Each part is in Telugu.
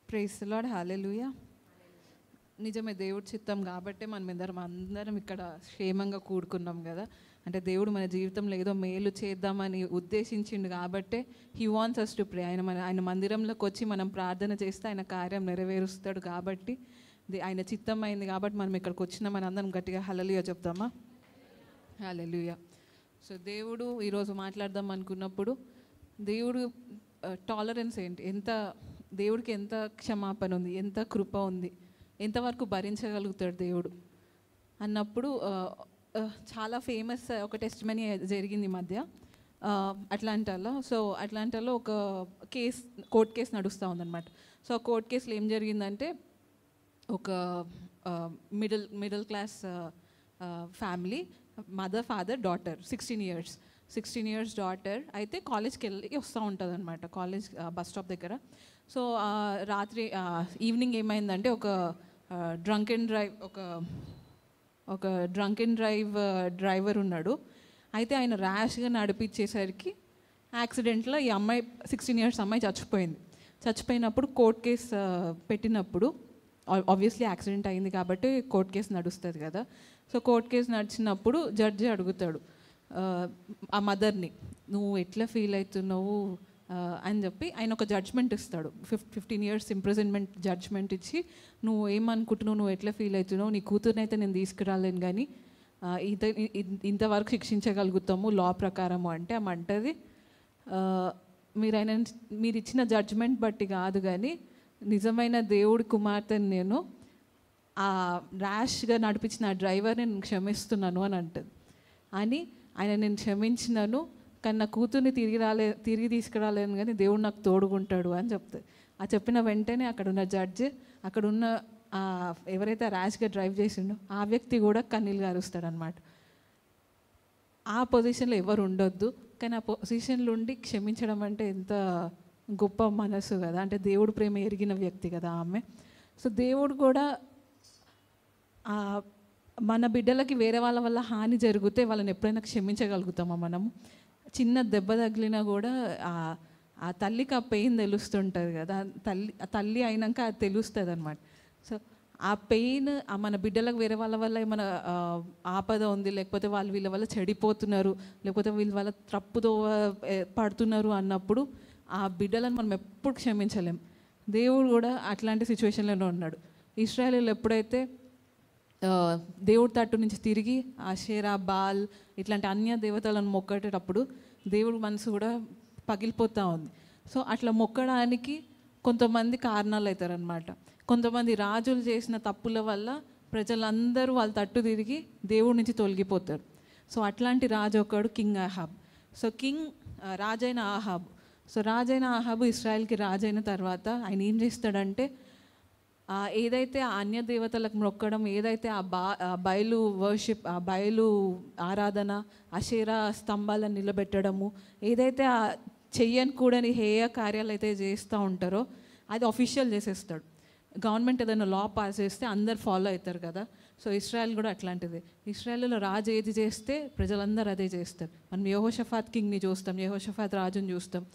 ప్రైజ్ ది లార్డ్, హల్లెలూయా. నిజమే, దేవుడి చిత్తం కాబట్టే మనం అందరం ఇక్కడ క్షేమంగా కూడుకున్నాం కదా. అంటే దేవుడు మన జీవితంలో ఏదో మేలు చేద్దామని ఉద్దేశించిండు కాబట్టే he wants us to pray. ఆయన మందిరంలోకి వచ్చి మనం ప్రార్థన చేస్తే ఆయన కార్యం నెరవేరుస్తాడు కాబట్టి, ఆయన చిత్తం అయింది కాబట్టి మనం ఇక్కడికి వచ్చిన మన అందరం గట్టిగా హల్లెలూయా చెప్తామా? హల్లెలూయా. సో దేవుడు ఈరోజు మాట్లాడదాం అనుకున్నప్పుడు, దేవుడు టాలరెన్స్ ఏంటి, దేవుడికి ఎంత క్షమాపణ ఉంది, ఎంత కృప ఉంది, ఎంతవరకు భరించగలుగుతాడు దేవుడు అన్నప్పుడు చాలా ఫేమస్ ఒక టెస్టిమనీ జరిగింది ఈ మధ్య అట్లాంటాలో. సో అట్లాంటాలో ఒక కోర్ట్ కేసు నడుస్తూ ఉందన్నమాట. సో ఆ కోర్ట్ కేసులో ఏం జరిగిందంటే, ఒక middle class family, mother, father, daughter, 16 years daughter అయితే కాలేజ్కి వెళ్ళి వస్తూ ఉంటుంది అనమాట, కాలేజ్ బస్ స్టాప్ దగ్గర. సో రాత్రి ఈవినింగ్ ఏమైందంటే, ఒక డ్రంక్ అండ్ డ్రైవర్ ఉన్నాడు. అయితే ఆయన ర్యాష్గా నడిపించేసరికి యాక్సిడెంట్లో ఈ అమ్మాయి 16 years అమ్మాయి చచ్చిపోయినప్పుడు కోర్ట్ కేసు పెట్టినప్పుడు, ఆబ్వియస్లీ యాక్సిడెంట్ అయింది కాబట్టి కోర్ట్ కేసు నడుస్తుంది కదా. సో కోర్ట్ కేసు నడిచినప్పుడు జడ్జి అడుగుతాడు ఆ మదర్ని, నువ్వు ఎట్లా ఫీల్ అవుతున్నావు అని చెప్పి ఆయన ఒక జడ్జ్మెంట్ ఇస్తాడు. 15 years ఇంప్రిజన్మెంట్ జడ్జ్మెంట్ ఇచ్చి, నువ్వు ఏమనుకుంటున్నావు, నువ్వు ఎట్లా ఫీల్ అవుతున్నావు, నీ కూతురునైతే నేను తీసుకురాలేను కానీ ఇంతవరకు శిక్షించగలుగుతాము లా ప్రకారము అంటే ఆమె అంటది, మీరు ఇచ్చిన జడ్జ్మెంట్ బట్టి కాదు కానీ నిజమైన దేవుడి కుమార్తెని నేను, ఆ ర్యాష్గా నడిపించిన ఆ డ్రైవర్ని నేను క్షమిస్తున్నాను అని అంటుంది. అని ఆయన నేను క్షమించినాను కానీ నా కూతుర్ని తిరిగి తీసుకురాలేను కానీ దేవుడు నాకు తోడుకుంటాడు అని చెప్తుంది. ఆ చెప్పిన వెంటనే అక్కడున్న జడ్జి, అక్కడున్న ఎవరైతే ర్యాష్గా డ్రైవ్ చేసిండో ఆ వ్యక్తి కూడా కన్నీళ్ళు గారుస్తాడనమాట. ఆ పొజిషన్లో ఎవరు ఉండొద్దు, కానీ ఆ పొజిషన్లో ఉండి క్షమించడం అంటే ఎంత గొప్ప మనసు కదా. అంటే దేవుడు ప్రేమ ఎరిగిన వ్యక్తి కదా ఆమె. సో దేవుడు కూడా మన బిడ్డలకి వేరే వాళ్ళ వల్ల హాని జరిగితే వాళ్ళని ఎప్పుడైనా క్షమించగలుగుతామా మనము? చిన్న దెబ్బ తగిలినా కూడా ఆ తల్లికి ఆ పెయిన్ తెలుస్తుంటుంది కదా, తల్లి అయినాక అది తెలుస్తుంది అనమాట. సో ఆ పెయిన్ మన బిడ్డలకు వేరే వాళ్ళ వల్ల ఏమైనా ఆపద ఉంది, లేకపోతే వీళ్ళ వల్ల చెడిపోతున్నారు, లేకపోతే వీళ్ళ వల్ల తప్పుదో పడుతున్నారు అన్నప్పుడు ఆ బిడ్డలను మనం ఎప్పుడు క్షమించలేం. దేవుడు కూడా అట్లాంటి సిచ్యువేషన్లోనే ఉన్నాడు. ఇశ్రాయేలీలు ఎప్పుడైతే దేవుడి తట్టు నుంచి తిరిగి ఆషేరా, బాల్ ఇట్లాంటి అన్య దేవతలను మొక్కేటప్పుడు దేవుడి మనసు కూడా పగిలిపోతూ ఉంది. సో అట్లా మొక్కడానికి కొంతమంది కారణాలు అవుతారనమాట. కొంతమంది రాజులు చేసిన తప్పుల వల్ల ప్రజలందరూ వాళ్ళ తట్టు తిరిగి దేవుడి నుంచి తొలగిపోతారు. సో అట్లాంటి రాజు ఒకడు కింగ్ ఆహాబ్. సో రాజైన ఆహాబు ఇశ్రాయేల్కి రాజైన తర్వాత ఆయన ఏం చేస్తాడంటే, ఏదైతే ఆ అన్య దేవతలకు మొక్కడం, ఏదైతే ఆ బయలు వర్షిప్, ఆ బయలు ఆరాధన, అషేరా స్తంభాలను నిలబెట్టడము, ఏదైతే ఆ చెయ్యని కూడని హేయ కార్యాలు అయితే చేస్తూ ఉంటారో అది అఫీషియల్ చేసేస్తాడు. గవర్నమెంట్ ఏదైనా లా పాస్ చేస్తే అందరు ఫాలో అవుతారు కదా. సో ఇశ్రాయేల్ కూడా అట్లాంటిది. ఇశ్రాయేల్లో రాజు ఏది చేస్తే ప్రజలందరూ అదే చేస్తారు. మనం యెహోషాఫాత్ కింగ్ని చూస్తాం, యెహోషాఫాత్ రాజుని చూస్తాం.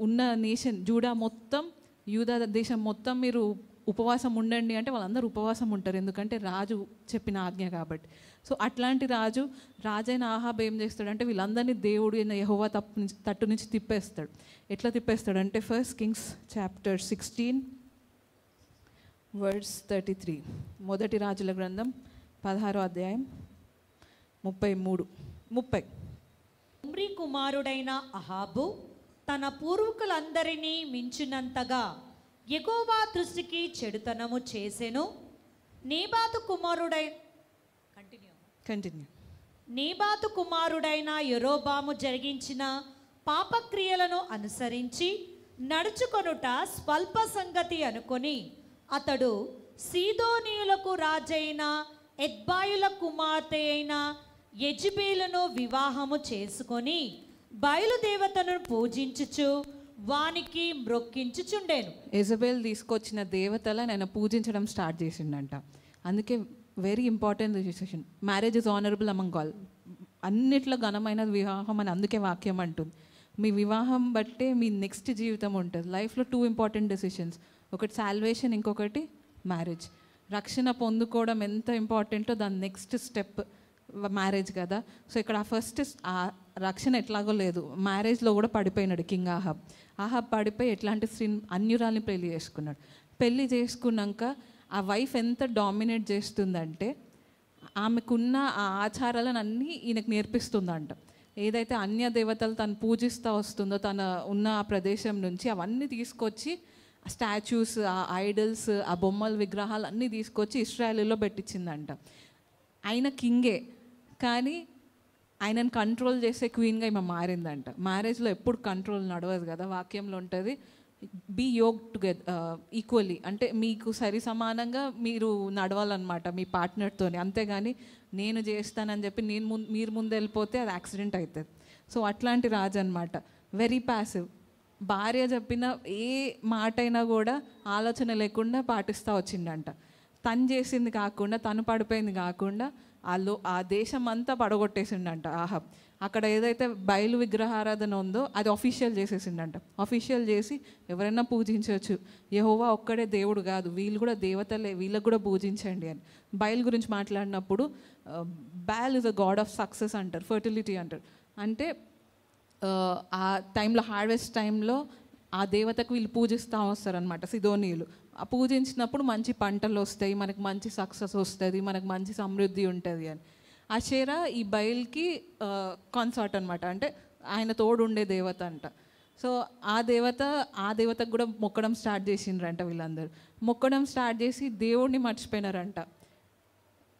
ఉన్న నేషన్ జూడా మొత్తం, యూదా దేశం మొత్తం మీరు ఉపవాసం ఉండండి అంటే వాళ్ళందరూ ఉపవాసం ఉంటారు, ఎందుకంటే రాజు చెప్పిన ఆజ్ఞ కాబట్టి. సో అట్లాంటి రాజైన ఆహాబ్ ఏం చేస్తాడంటే వీళ్ళందరినీ దేవుడు యెహోవా తట్టు నుంచి తిప్పేస్తాడు. ఎట్లా తిప్పేస్తాడంటే 1 Kings chapter 16 verse 33, మొదటి రాజుల గ్రంథం 16వ అధ్యాయం 30. ఒమ్రీ కుమారుడైన అహాబు తన పూర్వీకులందరినీ మించినంతగా యెహోవా దృష్టికి చెడుతనము చేసెను. నేబాతు కుమారుడైన యెరోబాము జరిగించిన పాపక్రియలను అనుసరించి నడుచుకొనుట స్వల్ప సంగతి అనుకొని అతడు సీదోనీయులకు రాజైన ఎత్బాయుల కుమార్తె అయిన యెజబెలును వివాహము చేసుకొని బయలుదేవతను పూజించుచు వానికి మ్రొక్కించుచుండెను. యెజబెల్ తీసుకొచ్చిన దేవతలను ఆయన పూజించడం స్టార్ట్ చేసిండంట. అందుకే very important decision. Marriage is honourable among all. అన్నిట్లో ఘనమైన వివాహం అని అందుకే వాక్యం అంటుంది. మీ వివాహం బట్టే మీ నెక్స్ట్ జీవితం ఉంటుంది. లైఫ్లో 2 ఇంపార్టెంట్ డెసిషన్స్. ఒకటి సాల్వేషన్, ఇంకొకటి మ్యారేజ్. రక్షణ పొందుకోవడం ఎంత ఇంపార్టెంటో దాని నెక్స్ట్ స్టెప్ మ్యారేజ్ కదా. సో ఇక్కడ ఫస్ట్ ఆ రక్షణ ఎట్లాగో లేదు, మ్యారేజ్లో కూడా పడిపోయినాడు కింగ్ ఆహాబ్. ఆహాబ్ పడిపోయి ఎట్లాంటి స్త్రీని, అన్యురాల్ని పెళ్లి చేసుకున్నాడు. పెళ్లి చేసుకున్నాక ఆ వైఫ్ ఎంత డామినేట్ చేస్తుందంటే ఆమెకున్న ఆ ఆచారాలను అన్నీ ఈయనకు నేర్పిస్తుందంట. ఏదైతే అన్య దేవతలు తను పూజిస్తూ వస్తుందో తన ఉన్న ఆ ప్రదేశం నుంచి అవన్నీ తీసుకొచ్చి స్టాచ్యూస్, ఆ ఐడల్స్, ఆ బొమ్మల విగ్రహాలు అన్నీ తీసుకొచ్చి ఇస్రాయేలీలో పెట్టించిందంట. ఆయన కింగే, కానీ ఆయనను కంట్రోల్ చేసే క్వీన్గా ఈమె మారిందంట. మ్యారేజ్లో ఎప్పుడు కంట్రోల్ నడవదు కదా, వాక్యంలో ఉంటుంది బీ యోగ్ టుగెదర్ ఈక్వల్లీ, అంటే మీకు సరి సమానంగా మీరు నడవాలన్నమాట మీ పార్ట్నర్తోని. అంతేగాని నేను చేస్తానని చెప్పి మీరు ముందు వెళ్ళిపోతే అది యాక్సిడెంట్ అవుతుంది. సో అట్లాంటి రాజు అనమాట, వెరీ ప్యాసివ్. భార్య చెప్పిన ఏ మాట అయినా కూడా ఆలోచన లేకుండా పాటిస్తూ వచ్చిండంట. తను చేసింది కాకుండా, తను పడిపోయింది కాకుండా ఆ దేశం అంతా పడగొట్టేసిండంట ఆహాబ్. అక్కడ ఏదైతే బయలు విగ్రహారాధన ఉందో అది అఫీషియల్ చేసేసిండంట. అఫీషియల్ చేసి ఎవరైనా పూజించవచ్చు, యెహోవా ఒక్కడే దేవుడు కాదు, వీళ్ళు కూడా దేవతలే, వీళ్ళకు కూడా పూజించండి అని. బయలు గురించి మాట్లాడినప్పుడు ball is a God of success అంటారు, ఫర్టిలిటీ అంటారు. అంటే ఆ టైంలో, హార్వెస్ట్ టైంలో ఆ దేవతకు వీళ్ళు పూజిస్తూ వస్తారనమాట సిదోనీయులు. ఆ పూజించినప్పుడు మంచి పంటలు వస్తాయి, మనకు మంచి సక్సెస్ వస్తుంది, మనకు మంచి సమృద్ధి ఉంటుంది అని. అషేరా ఈ బయల్కి కాన్సార్ట్ అనమాట, అంటే ఆయన తోడు ఉండే దేవత అంట. సో ఆ దేవతకు కూడా మొక్కడం స్టార్ట్ చేసిండ్రంట వీళ్ళందరూ. మొక్కడం స్టార్ట్ చేసి దేవుడిని మర్చిపోయినారంట.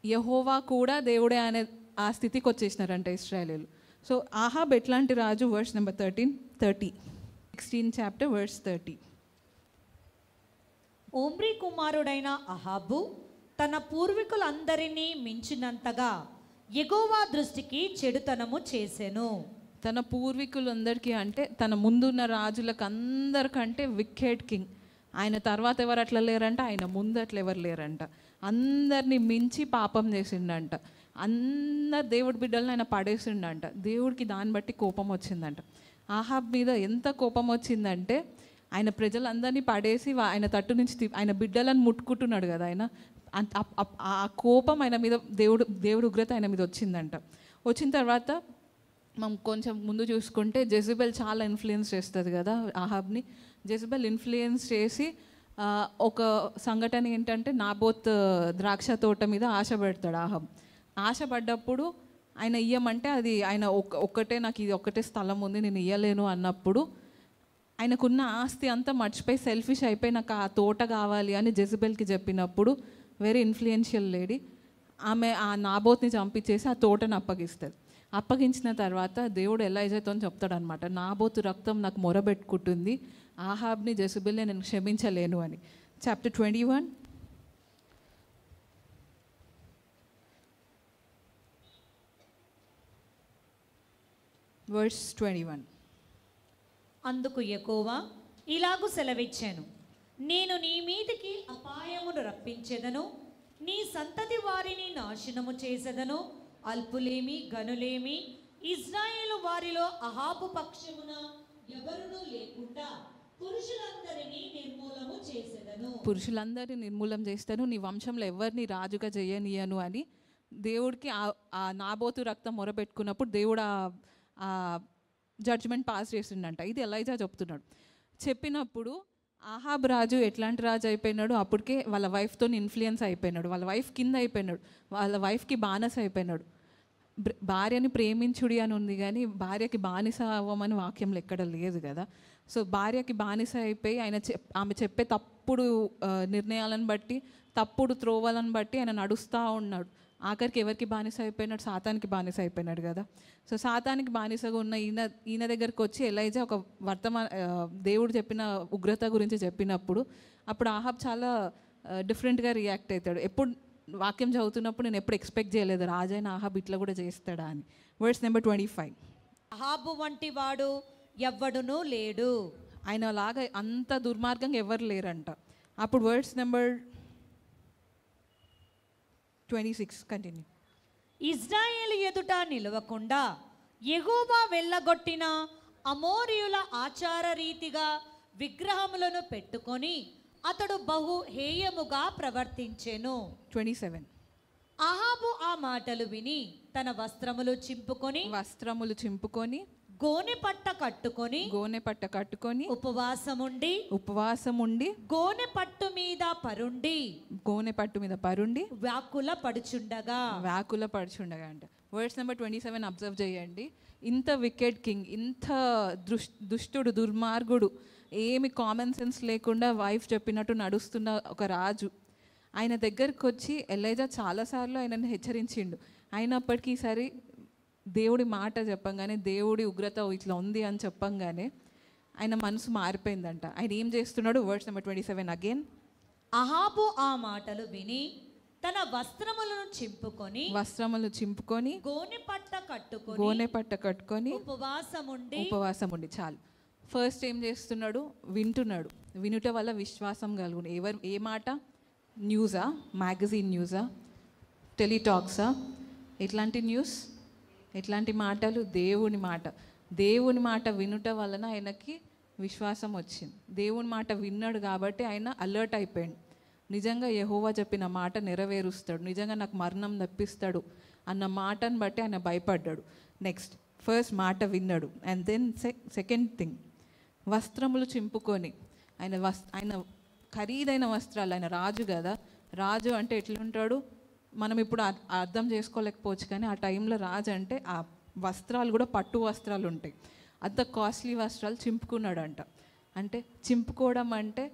యెహోవా కూడా దేవుడే అనే ఆ స్థితికి వచ్చేసినారంట ఇశ్రాయేలీలు. సో ఆహాబ్ ఎట్లాంటి రాజు, వర్స్ నెంబర్ 16 చాప్టర్ వర్స్ 30. ఓమ్రీ కుమారుడైన అహాబు తన పూర్వీకులందరినీ మించినంతగా యెహోవా దృష్టికి చెడుతనము చేసెను. తన పూర్వీకులందరికీ అంటే తన ముందున్న రాజులకు అందరికంటే వికెట్ కింగ్. ఆయన తర్వాత ఎవరు అట్లా లేరంట, ఆయన ముందు అట్లా ఎవరు లేరంట. అందరినీ మించి పాపం చేసిండంట. అందరు దేవుడి బిడ్డలను ఆయన పడేసిండంట. దేవుడికి దాన్ని బట్టి కోపం వచ్చిందంట. ఆహాబ్ మీద ఎంత కోపం వచ్చిందంటే ఆయన ప్రజలందరినీ పడేసి ఆయన తట్టు నుంచి ఆయన బిడ్డలను ముట్టుకుంటున్నాడు కదా ఆయన. ఆ కోపం ఆయన మీద, దేవుడు ఉగ్రత ఆయన మీద వచ్చిందంట. వచ్చిన తర్వాత మనం కొంచెం ముందు చూసుకుంటే జెజబెల్ చాలా ఇన్ఫ్లుయెన్స్ చేస్తుంది కదా ఆహాబ్ని. జెజబెల్ ఇన్ఫ్లుయెన్స్ చేసి ఒక సంఘటన ఏంటంటే నాబోత్ ద్రాక్ష తోట మీద ఆశ పెడతాడు ఆహాబ్. ఆశ పడ్డప్పుడు ఆయన ఇయ్యమంటే అది ఆయన ఒక్కటే, నాకు ఇది ఒక్కటే స్థలం ఉంది నేను ఇయ్యలేను అన్నప్పుడు ఆయనకున్న ఆస్తి అంతా మర్చిపోయి సెల్ఫిష్ అయిపోయి నాకు ఆ తోట కావాలి అని జెజబెల్కి చెప్పినప్పుడు, వెరీ ఇన్ఫ్లుయెన్షియల్ లేడీ, ఆమె ఆ నాబోత్ని చంపించేసి ఆ తోటను అప్పగిస్తుంది. అప్పగించిన తర్వాత దేవుడు ఎలైజాతో చెప్తాడనమాట, నాబోతు రక్తం నాకు మొరబెట్టుకుంటుంది, ఆహాబ్ని జెజబెల్ని నేను క్షమించలేను అని. Chapter 21 verse 21. అందుకు యెహోవా ఇలాగు సెలవిచ్చాను, నేను నీ మీదికి అపాయమును రప్పించెదను, నీ సంతతి వారిని నాశనము చేసేదను, అల్పులేమి గనులేమి ఇజ్రాయేలు వారిలో అహాబు పక్షమున ఎవరునూ లేకుండా పురుషులందరినీ నిర్మూలం చేస్తాను, నీ వంశంలో ఎవరిని రాజుగా చేయనీయను అని దేవుడికి ఆ నాబోతు రక్తం మొరబెట్టుకున్నప్పుడు దేవుడు ఆ జడ్జ్మెంట్ పాస్ చేసిండంట. ఇది ఎలైజా చెప్తున్నాడు. చెప్పినప్పుడు ఆహాబ్ రాజు ఎట్లాంటి రాజు అయిపోయినాడు, అప్పటికే వాళ్ళ వైఫ్తో ఇన్ఫ్లుయెన్స్ అయిపోయినాడు, వాళ్ళ వైఫ్ కింద అయిపోయినాడు, వాళ్ళ వైఫ్కి బానిస అయిపోయినాడు. భార్యని ప్రేమించుడి అని ఉంది కానీ భార్యకి బానిస అవ్వమని వాక్యంలో ఎక్కడ లేదు కదా. సో భార్యకి బానిస అయిపోయి ఆమె చెప్పే తప్పుడు నిర్ణయాలను బట్టి, తప్పుడు త్రోవలను బట్టి ఆయన నడుస్తూ ఉన్నాడు. ఆఖరికి ఎవరికి బానిస అయిపోయినాడు, సాతానికి బానిస అయిపోయినాడు కదా. సో సాతానికి బానిసగా ఉన్న ఈయన దగ్గరికి వచ్చి ఎలైజా ఒక దేవుడు చెప్పిన ఉగ్రత గురించి చెప్పినప్పుడు అప్పుడు ఆహాబ్ చాలా డిఫరెంట్గా రియాక్ట్ అవుతాడు. ఎప్పుడు వాక్యం చదువుతున్నప్పుడు నేను ఎప్పుడు ఎక్స్పెక్ట్ చేయలేదు రాజైన ఆహాబ్ ఇట్లా కూడా చేస్తాడా అని. Verse number 25. అహాబు వంటి వాడు ఎవ్వడునూ లేడు, ఆయన లాగా అంత దుర్మార్గంగా ఎవరు లేరంట. అప్పుడు వర్స్ నెంబర్ 26 కంటిన్యూ. ఇజ్రాయేలు ఎదుట నిలవకుండా యెహోవా వెళ్ళగొట్టిన అమోరీయుల ఆచార రీతిగా విగ్రహములను పెట్టుకొని అతడు బహు హేయముగా ప్రవర్తించెను. 27. అహాబు ఆ మాటలు విని తన వస్త్రములు చింపుకొని గోనె పట్ట కట్టుకొని ఉపవాసముండి గోనె పట్టు మీద పరుండి వ్యాకుల పడుచుండగా అంట. వర్డ్స్ నెంబర్ 27 అబ్జర్వ్ చేయండి. ఇంత వికెడ్ కింగ్, ఇంత దుష్టుడు, దుర్మార్గుడు, ఏమి కామన్ సెన్స్ లేకుండా వైఫ్ చెప్పినట్టు నడుస్తున్న ఒక రాజు ఆయన దగ్గరకు వచ్చి ఎలైజా చాలాసార్లు ఆయనను హెచ్చరించిండు. అయినప్పటికీ ఈసారి దేవుడి మాట చెప్పంగానే, దేవుడి ఉగ్రత ఇట్లా ఉంది అని చెప్పంగానే ఆయన మనసు మారిపోయిందంట. ఆయన ఏం చేస్తున్నాడు? Words number 27 again. అహాబు ఆ మాటలు విని తన వస్త్రములు చింపుకొని గోనె పట్ట కట్టుకొని ఉపవాసముండి. చాలు. ఫస్ట్ ఏం చేస్తున్నాడు? వింటున్నాడు. వినుట వల్ల విశ్వాసం కలుగును. ఏ మాట? న్యూసా? మ్యాగజైన్ న్యూసా? టెలిటాక్సా? ఎట్లాంటి న్యూస్? ఎట్లాంటి మాటలు? దేవుని మాట వినుట వలన ఆయనకి విశ్వాసం వచ్చింది. దేవుని మాట విన్నాడు కాబట్టి ఆయన అలర్ట్ అయిపోయాడు. నిజంగా యెహోవా చెప్పిన మాట నెరవేరుస్తాడు, నిజంగా నాకు మరణం తప్పిస్తాడు అన్న మాటను బట్టి ఆయన భయపడ్డాడు. నెక్స్ట్, ఫస్ట్ మాట విన్నాడు. అండ్ దెన్ సెకండ్ థింగ్, వస్త్రములు చింపుకొని. ఆయన ఖరీదైన వస్త్రాలు, ఆయన రాజు కదా. రాజు అంటే ఎట్లుంటాడు మనం ఇప్పుడు అర్థం చేసుకోలేకపోవచ్చు, కానీ ఆ టైంలో రాజు అంటే ఆ వస్త్రాలు కూడా పట్టు వస్త్రాలు ఉంటాయి. అంత కాస్ట్లీ వస్త్రాలు చింపుకున్నాడంట. అంటే చింపుకోవడం అంటే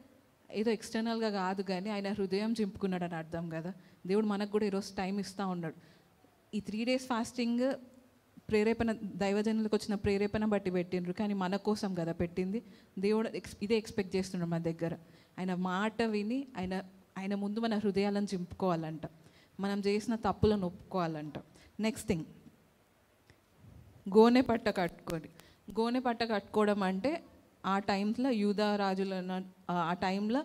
ఏదో ఎక్స్టర్నల్గా కాదు, కానీ ఆయన హృదయం చింపుకున్నాడు అని అర్థం కదా. దేవుడు మనకు కూడా ఈరోజు టైం ఇస్తూ ఉన్నాడు. ఈ 3 days ఫాస్టింగ్ ప్రేరేపణ, దైవజనులకు వచ్చిన ప్రేరేపణ బట్టి పెట్టిండ్రు, కానీ మన కోసం కదా పెట్టింది. దేవుడు ఇదే ఎక్స్పెక్ట్ చేస్తున్నాడు మన దగ్గర. ఆయన మాట విని ఆయన ముందు మన హృదయాలను చింపుకోవాలంట, మనం చేసిన తప్పులను ఒప్పుకోవాలంట. నెక్స్ట్ థింగ్, గోనె పట్ట కట్టుకోవడం అంటే ఆ టైంలో యూదా రాజులను, ఆ టైంలో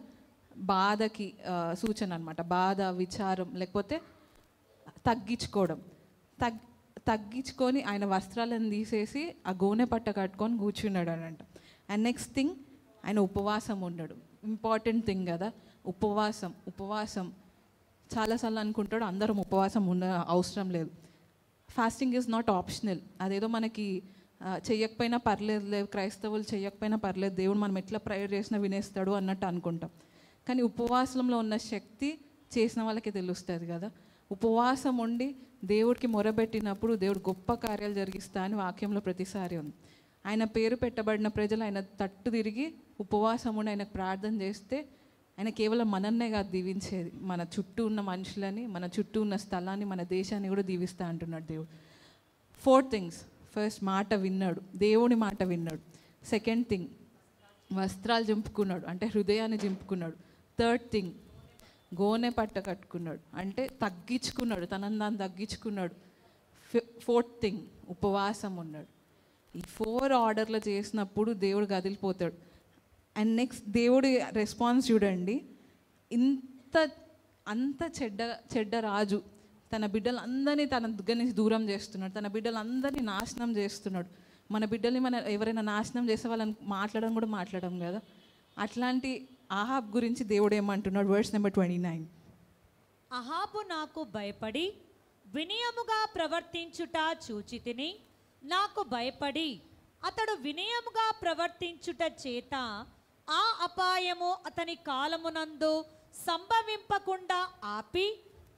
బాధకి సూచన అనమాట. బాధ, విచారం, లేకపోతే తగ్గించుకొని ఆయన వస్త్రాలను తీసేసి ఆ గోనె పట్ట కట్టుకొని కూర్చున్నాడు అనంట. అండ్ నెక్స్ట్ థింగ్, ఆయన ఉపవాసం ఉన్నాడు. ఇంపార్టెంట్ థింగ్ కదా ఉపవాసం. చాలాసార్లు అనుకుంటాడు అందరం ఉపవాసం అవసరం లేదు. Fasting is not optional. అదేదో మనకి చెయ్యకపోయినా పర్లేదు, క్రైస్తవులు చెయ్యకపోయినా పర్లేదు, దేవుడు మనం ఎట్లా ప్రేయర్ చేసినా వినేస్తాడు అన్నట్టు అనుకుంటాం. కానీ ఉపవాసంలో ఉన్న శక్తి చేసిన వాళ్ళకి తెలుస్తుంది కదా. ఉపవాసం ఉండి దేవుడికి మొరబెట్టినప్పుడు దేవుడు గొప్ప కార్యాలు జరిగిస్తా అని వాక్యంలో ప్రతిసారి ఉంది. ఆయన పేరు పెట్టబడిన ప్రజలు ఆయన తట్టు తిరిగి ఉపవాసం ఉండి ఆయనకు ప్రార్థన చేస్తే ఆయన కేవలం మనన్నే కాదు దీవించేది, మన చుట్టూ ఉన్న మనుషులని, మన చుట్టూ ఉన్న స్థలాన్ని, మన దేశాన్ని కూడా దీవిస్తా అంటున్నాడు దేవుడు. 4 things. ఫస్ట్, మాట విన్నాడు, దేవుని మాట విన్నాడు. సెకండ్ థింగ్, వస్త్రాలు చింపుకున్నాడు, అంటే హృదయాన్ని చింపుకున్నాడు. థర్డ్ థింగ్, గోనె పట్ట కట్టుకున్నాడు, అంటే తగ్గించుకున్నాడు, తనని దాన్ని తగ్గించుకున్నాడు. ఫోర్త్ థింగ్, ఉపవాసం ఉన్నాడు. ఈ 4 ఆర్డర్లు చేసినప్పుడు దేవుడు కదిలిపోతాడు. అండ్ నెక్స్ట్, దేవుడి రెస్పాన్స్ చూడండి. అంత చెడ్డ రాజు తన బిడ్డలందరినీ తన దగ్గర నుంచి దూరం చేస్తున్నాడు, తన బిడ్డలందరినీ నాశనం చేస్తున్నాడు. మన బిడ్డల్ని ఎవరైనా నాశనం చేసే వాళ్ళని మాట్లాడడం కదా. అట్లాంటి ఆహాబ్ గురించి దేవుడు ఏమంటున్నాడు? Words number 29. అహాబు నాకు భయపడి వినయముగా ప్రవర్తించుట చూచితిని, నాకు భయపడి అతడు వినయముగా ప్రవర్తించుట చేత ఆ అపాయము అతని కాలమునందు సంభవింపకుండా ఆపి,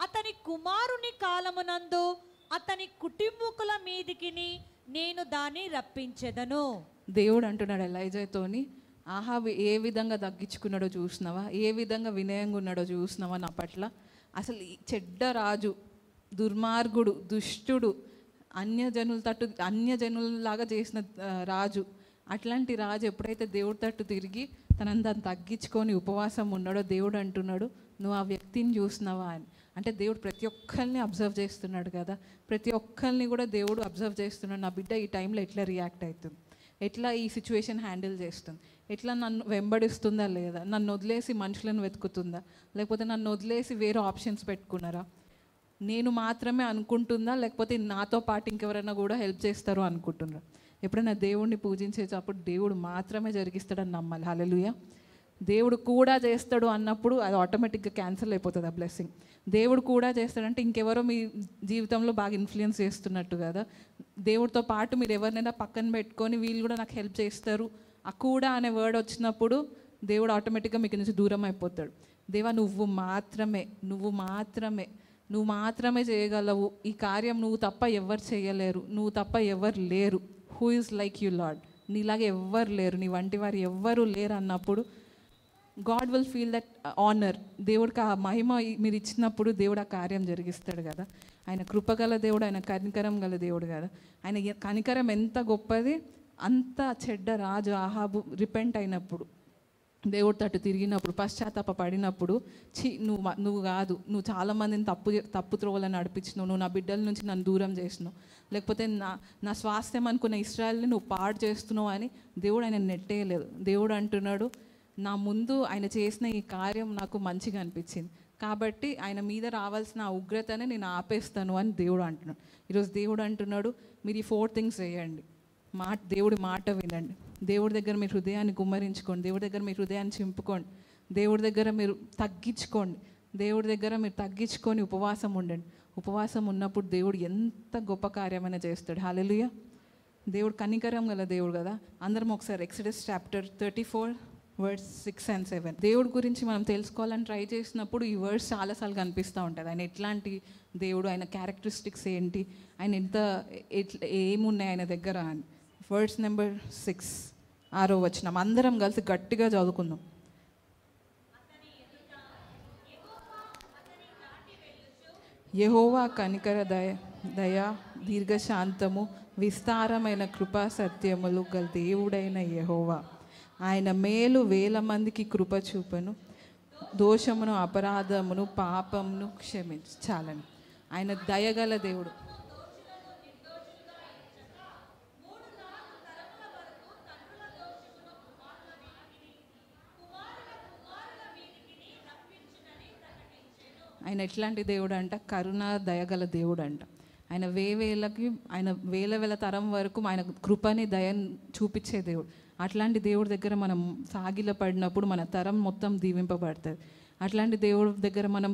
అతని కుమారుని కాలమునందు అతని కుటుంబకుల మీదికి నేను దాన్ని రప్పించెదను. దేవుడు అంటున్నాడు ఎలైజాతోని, ఆహాబు ఏ విధంగా తగ్గించుకున్నాడో చూసినావా, ఏ విధంగా వినయంగా ఉన్నాడో చూసినావా నా పట్ల. అసలు చెడ్డ రాజు, దుర్మార్గుడు, దుష్టుడు, అన్యజనులలాగా చేసిన రాజు, అట్లాంటి రాజు ఎప్పుడైతే దేవుడి తట్టు తిరిగి తనని దాన్ని తగ్గించుకొని ఉపవాసం ఉన్నాడో, దేవుడు అంటున్నాడు నువ్వు ఆ వ్యక్తిని చూసినావా అని. అంటే దేవుడు ప్రతి ఒక్కరిని అబ్జర్వ్ చేస్తున్నాడు కదా. ప్రతి ఒక్కరిని కూడా దేవుడు అబ్జర్వ్ చేస్తున్నాడు. నా బిడ్డ ఈ టైంలో ఎట్లా రియాక్ట్ అవుతుంది, ఎట్లా ఈ సిచ్యువేషన్ హ్యాండిల్ చేస్తుంది, ఎట్లా నన్ను వెంబడిస్తుందా లేదా, నన్ను వదిలేసి మనుషులను వెతుకుతుందా, లేకపోతే నన్ను వదిలేసి వేరే ఆప్షన్స్ పెట్టుకున్నారా, నేను మాత్రమే అనుకుంటుందా, లేకపోతే నాతో పాటు ఇంకెవరైనా కూడా హెల్ప్ చేస్తారు అనుకుంటున్నారా. ఎప్పుడైనా దేవుడిని పూజించేటప్పుడు దేవుడు మాత్రమే జరిగిస్తాడని నమ్మాలి. హల్లెలూయా. దేవుడు కూడా చేస్తాడు అన్నప్పుడు అది ఆటోమేటిక్గా క్యాన్సిల్ అయిపోతుంది ఆ బ్లెస్సింగ్. దేవుడు కూడా చేస్తాడంటే ఇంకెవరో మీ జీవితంలో బాగా ఇన్ఫ్లుయెన్స్ చేస్తున్నట్టు కదా. దేవుడితో పాటు మీరు ఎవరినైనా పక్కన పెట్టుకొని వీళ్ళు కూడా నాకు హెల్ప్ చేస్తారు, ఆ కూడా అనే వర్డ్ వచ్చినప్పుడు దేవుడు ఆటోమేటిక్గా మీకు నుంచి దూరం అయిపోతాడు. దేవా నువ్వు మాత్రమే చేయగలవు, ఈ కార్యం నువ్వు తప్ప ఎవరు చేయలేరు, నువ్వు తప్ప ఎవరు లేరు. Who is like you lord, నీలాగే ఎవ్వరు లేరు, నీ వంటి వారు ఎవ్వరు లేరు అన్నప్పుడు God will feel that honour. దేవుడికి ఆ మహిమ మీరు ఇచ్చినప్పుడు దేవుడు ఆ కార్యం జరిగిస్తాడు కదా. ఆయన కృపగల దేవుడు, ఆయన కనికరం గల దేవుడు కదా. ఆయన కనికరం ఎంత గొప్పది, అంత చెడ్డ రాజు ఆహాబు రిపెంట్ అయినప్పుడు, దేవుడు తట్టు తిరిగినప్పుడు, పశ్చాత్తాప పడినప్పుడు, నువ్వు కాదు, నువ్వు చాలామందిని తప్పు త్రోవలను నడిపించినావు, నువ్వు నా బిడ్డల నుంచి నన్ను దూరం చేసినావు, లేకపోతే నా స్వాస్థ్యం అనుకున్న ఇశ్రాయేల్ని నువ్వు పాడు చేస్తున్నావు అని దేవుడు ఆయన నెట్టేయలేదు. దేవుడు అంటున్నాడు, నా ముందు ఆయన చేసిన ఈ కార్యం నాకు మంచిగా అనిపించింది కాబట్టి ఆయన మీద రావాల్సిన ఆ ఉగ్రతనే నేను ఆపేస్తాను అని దేవుడు అంటున్నాడు. ఈరోజు దేవుడు అంటున్నాడు, మీరు ఈ 4 things చేయండి. దేవుడి మాట వినండి, దేవుడి దగ్గర మీ హృదయాన్ని గుమ్మరించుకోండి, దేవుడి దగ్గర మీ హృదయాన్ని చింపుకోండి, దేవుడి దగ్గర మీరు తగ్గించుకోండి, దేవుడి దగ్గర మీరు తగ్గించుకొని ఉపవాసం ఉండండి. ఉపవాసం ఉన్నప్పుడు దేవుడు ఎంత గొప్ప కార్యమైనా చేస్తాడు. హల్లెలూయా. దేవుడు కనికరం గల దేవుడు కదా. అందరం ఒకసారి ఎక్సడస్ చాప్టర్ 34 verse 6 and 7 దేవుడి గురించి మనం తెలుసుకోవాలని ట్రై చేసినప్పుడు ఈ వర్డ్స్ చాలాసార్లు కనిపిస్తూ ఉంటుంది. ఆయన ఎట్లాంటి దేవుడు, ఆయన క్యారెక్టరిస్టిక్స్ ఏంటి, ఆయన ఏమున్నాయి ఆయన దగ్గర అని. వర్డ్స్ నెంబర్ 6 6వ వచనం అందరం కలిసి గట్టిగా చదువుకుందాం. యెహోవా కనికర దయ దీర్ఘశాంతము విస్తారమైన కృపా సత్యములు గల దేవుడైన యెహోవా, ఆయన మేలు 1000 మందికి కృప చూపను, దోషమును అపరాధమును పాపమును క్షమించాలని. ఆయన దయగల దేవుడు. ఆయన ఎట్లాంటి దేవుడు అంట, కరుణ దయగల దేవుడు అంట. ఆయన ఆయన వేల తరం వరకు ఆయన కృపని దయని చూపించే దేవుడు. అట్లాంటి దేవుడి దగ్గర మనం సాగిల పడినప్పుడు మన తరం మొత్తం దీవింపబడుతుంది. అట్లాంటి దేవుడి దగ్గర మనం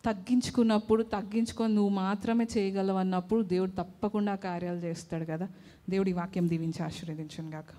తగ్గించుకొని నువ్వు మాత్రమే చేయగలవు అన్నప్పుడు దేవుడు తప్పకుండా కార్యాలు చేస్తాడు కదా. దేవుడి వాక్యం దీవించి ఆశీర్వదించును గాక.